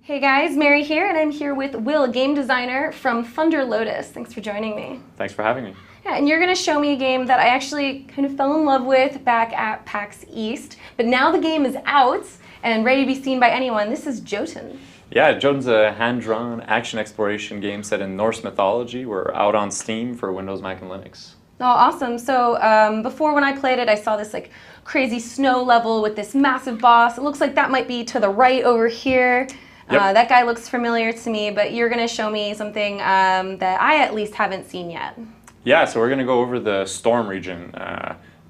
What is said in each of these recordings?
Hey guys, Mary here, and I'm here with Will, a game designer from Thunder Lotus. Thanks for joining me. Thanks for having me. Yeah, and you're going to show me a game that I actually kind of fell in love with back at PAX East, but now the game is out and ready to be seen by anyone. This is Jotun. Yeah, Jotun's a hand-drawn action exploration game set in Norse mythology. We're out on Steam for Windows, Mac, and Linux. Oh, awesome. So before when I played it, I saw this like crazy snow level with this massive boss. It looks like that might be to the right over here. Yep. That guy looks familiar to me, but you're going to show me something that I at least haven't seen yet. Yeah, so we're going to go over the Storm region.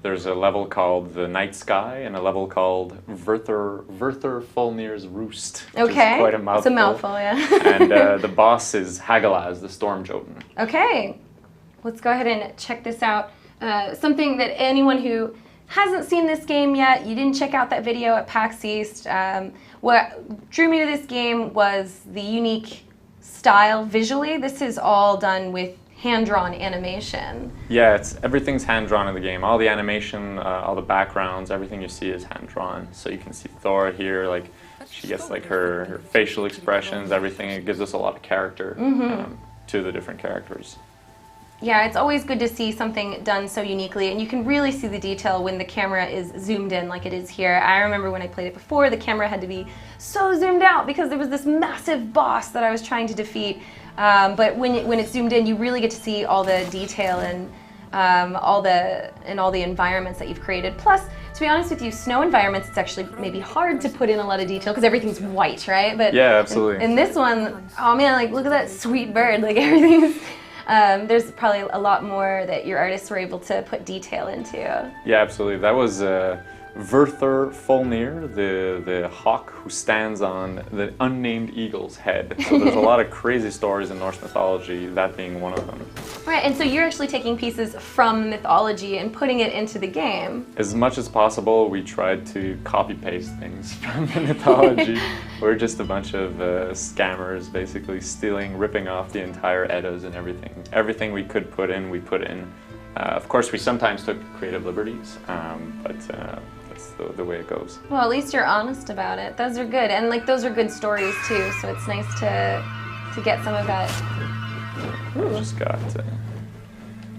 There's a level called the Night Sky and a level called Vurthur Fulnir's Roost. Which is quite a mouthful. It's a mouthful, yeah. And the boss is Hagalaz, the Storm Jotun. Okay, let's go ahead and check this out. Something that anyone who hasn't seen this game yet, you didn't check out that video at PAX East. What drew me to this game was the unique style visually. This is all done with hand-drawn animation. Yeah, everything's hand-drawn in the game. All the animation, all the backgrounds, everything you see is hand-drawn. So you can see Thora here, like she gets like her facial expressions, everything. It gives us a lot of character to the different characters. Yeah, it's always good to see something done so uniquely, and you can really see the detail when the camera is zoomed in like it is here. I remember when I played it before, the camera had to be so zoomed out because there was this massive boss that I was trying to defeat. But when it's zoomed in, you really get to see all the detail and all the environments that you've created. Plus, to be honest with you, snow environments, it's actually maybe hard to put in a lot of detail because everything's white, right? But yeah, absolutely. In this one, oh man, like look at that sweet bird, like everything's. There's probably a lot more that your artists were able to put detail into. Yeah, absolutely. That was Vurthur Fulnir, the hawk who stands on the unnamed eagle's head. So there's a lot of crazy stories in Norse mythology, that being one of them. Right, and so you're actually taking pieces from mythology and putting it into the game. As much as possible, we tried to copy-paste things from the mythology. We're just a bunch of scammers, basically ripping off the entire Eddas and everything. Everything we could put in, we put in. Of course, we sometimes took creative liberties, but that's the way it goes. Well, at least you're honest about it. Those are good, and like those are good stories too. So it's nice to get some of that. Ooh.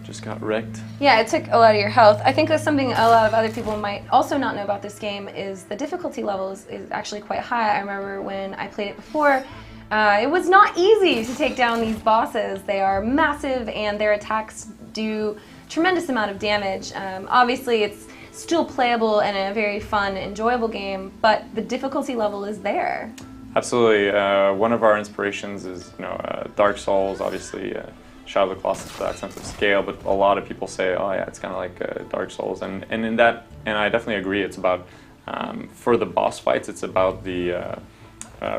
Just got wrecked. Yeah, it took a lot of your health. I think that's something a lot of other people might also not know about this game is the difficulty level is actually quite high. I remember when I played it before, it was not easy to take down these bosses. They are massive and their attacks do tremendous amount of damage. Obviously, it's still playable and a very fun, enjoyable game, but the difficulty level is there. Absolutely. One of our inspirations is, Dark Souls, obviously. Shadow of the Colossus for that sense of scale, but a lot of people say, oh yeah, it's kind of like Dark Souls, and I definitely agree. It's about for the boss fights, it's about the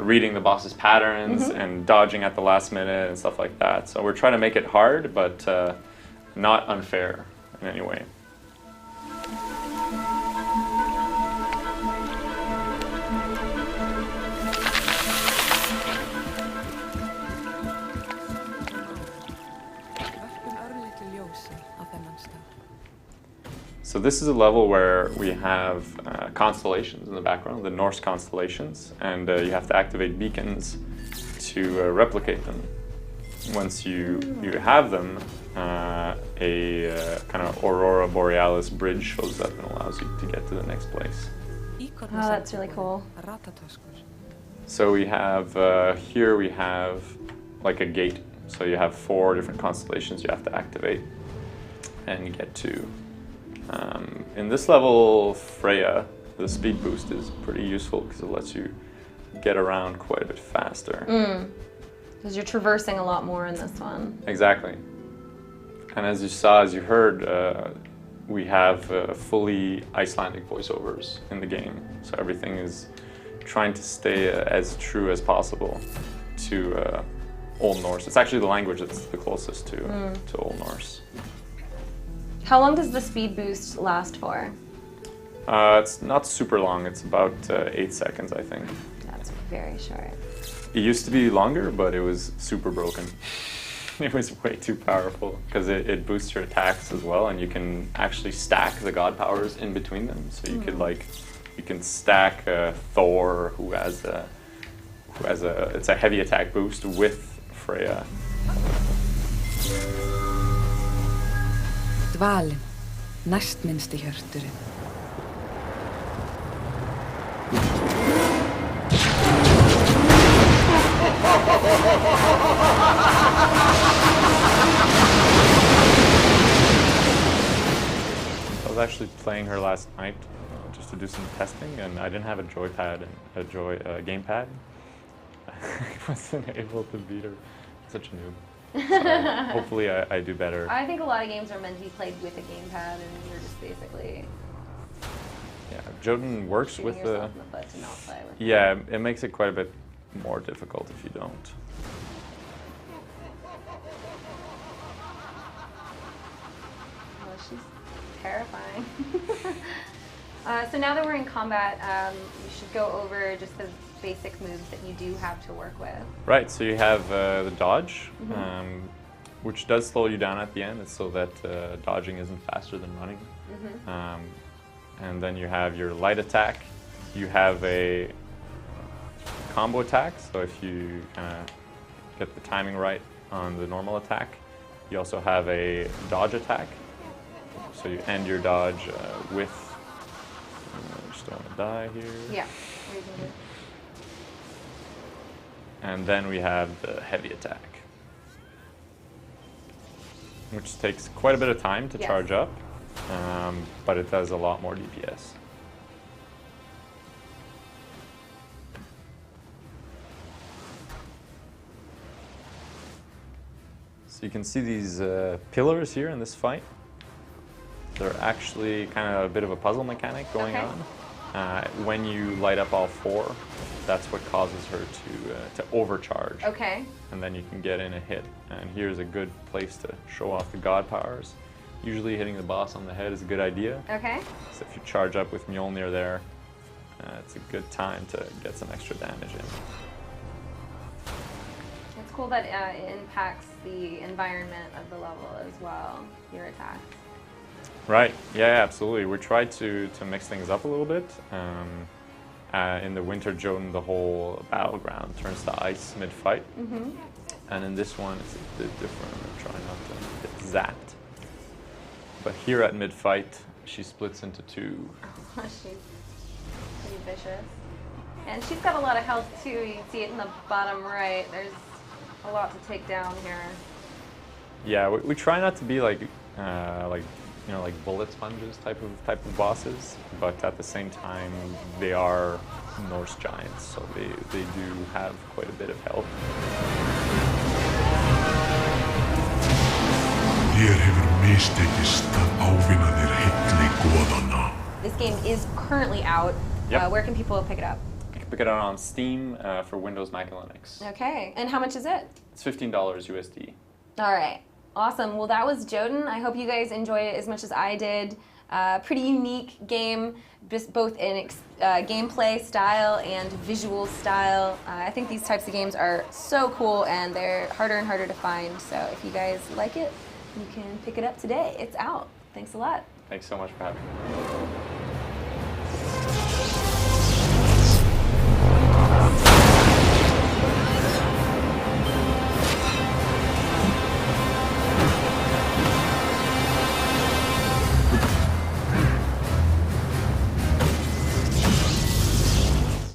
reading the boss's patterns and dodging at the last minute and stuff like that. So we're trying to make it hard, but not unfair in any way. So this is a level where we have constellations in the background, the Norse constellations, and you have to activate beacons to replicate them. Once you have them, a kind of Aurora Borealis bridge shows up and allows you to get to the next place. Oh, that's really cool. So we have, here we have like a gate. So you have 4 different constellations you have to activate and get to. In this level, Freya, the speed boost is pretty useful because it lets you get around quite a bit faster. Because you're traversing a lot more in this one. Exactly. And as you heard, we have fully Icelandic voiceovers in the game. So everything is trying to stay as true as possible to Old Norse. It's actually the language that's the closest to Old Norse. How long does the speed boost last for? It's not super long. It's about 8 seconds, I think. That's very short. It used to be longer, but it was super broken. It was way too powerful because it boosts your attacks as well, and you can actually stack the god powers in between them. So you could you can stack Thor, who who has it's a heavy attack boost with Freya. Dvalinn, næstminnsti hjörturinn. I was actually playing her last night just to do some testing, and I didn't have a joypad and a gamepad. I wasn't able to beat her. Such a noob. So hopefully I do better. I think a lot of games are meant to be played with a gamepad, and you're just basically Yeah, Jotun works shooting with yourself in the foot to not play with. Yeah, it makes it quite a bit more difficult if you don't. Oh, she's terrifying. So now that we're in combat, you should go over just the basic moves that you do have to work with. Right, so you have the dodge, which does slow you down at the end. It's so that dodging isn't faster than running. And then you have your light attack. You have a combo attack, so if you get the timing right on the normal attack. You also have a dodge attack, so you end your dodge with, just don't want to die here. Yeah, reasonably. And then we have the heavy attack, which takes quite a bit of time to charge up, but it does a lot more DPS. So you can see these pillars here in this fight. They're actually kind of a bit of a puzzle mechanic going on. When you light up all four, that's what causes her to overcharge. Okay. And then you can get in a hit. And here's a good place to show off the god powers. Usually hitting the boss on the head is a good idea. Okay. So if you charge up with Mjolnir there, it's a good time to get some extra damage in. It's cool that it impacts the environment of the level as well, your attacks. Right, yeah, absolutely. We tried to mix things up a little bit. In the Winter Jotun, the whole battleground turns to ice mid-fight. And in this one, it's a bit different. I'm trying not to get zapped. But here at mid-fight, she splits into two. She's pretty vicious. And she's got a lot of health too. You can see it in the bottom right. There's a lot to take down here. Yeah, we try not to be like bullet sponges type of bosses, but at the same time they are Norse giants, so they do have quite a bit of health. This game is currently out. Yep. Where can people pick it up? You can pick it up on Steam for Windows, Mac, and Linux. Okay, and how much is it? It's $15 USD. All right, awesome. Well, that was Jotun. I hope you guys enjoyed it as much as I did. Pretty unique game, just both in gameplay style and visual style. I think these types of games are so cool, and they're harder and harder to find. So if you guys like it, you can pick it up today. It's out. Thanks a lot. Thanks so much for having me.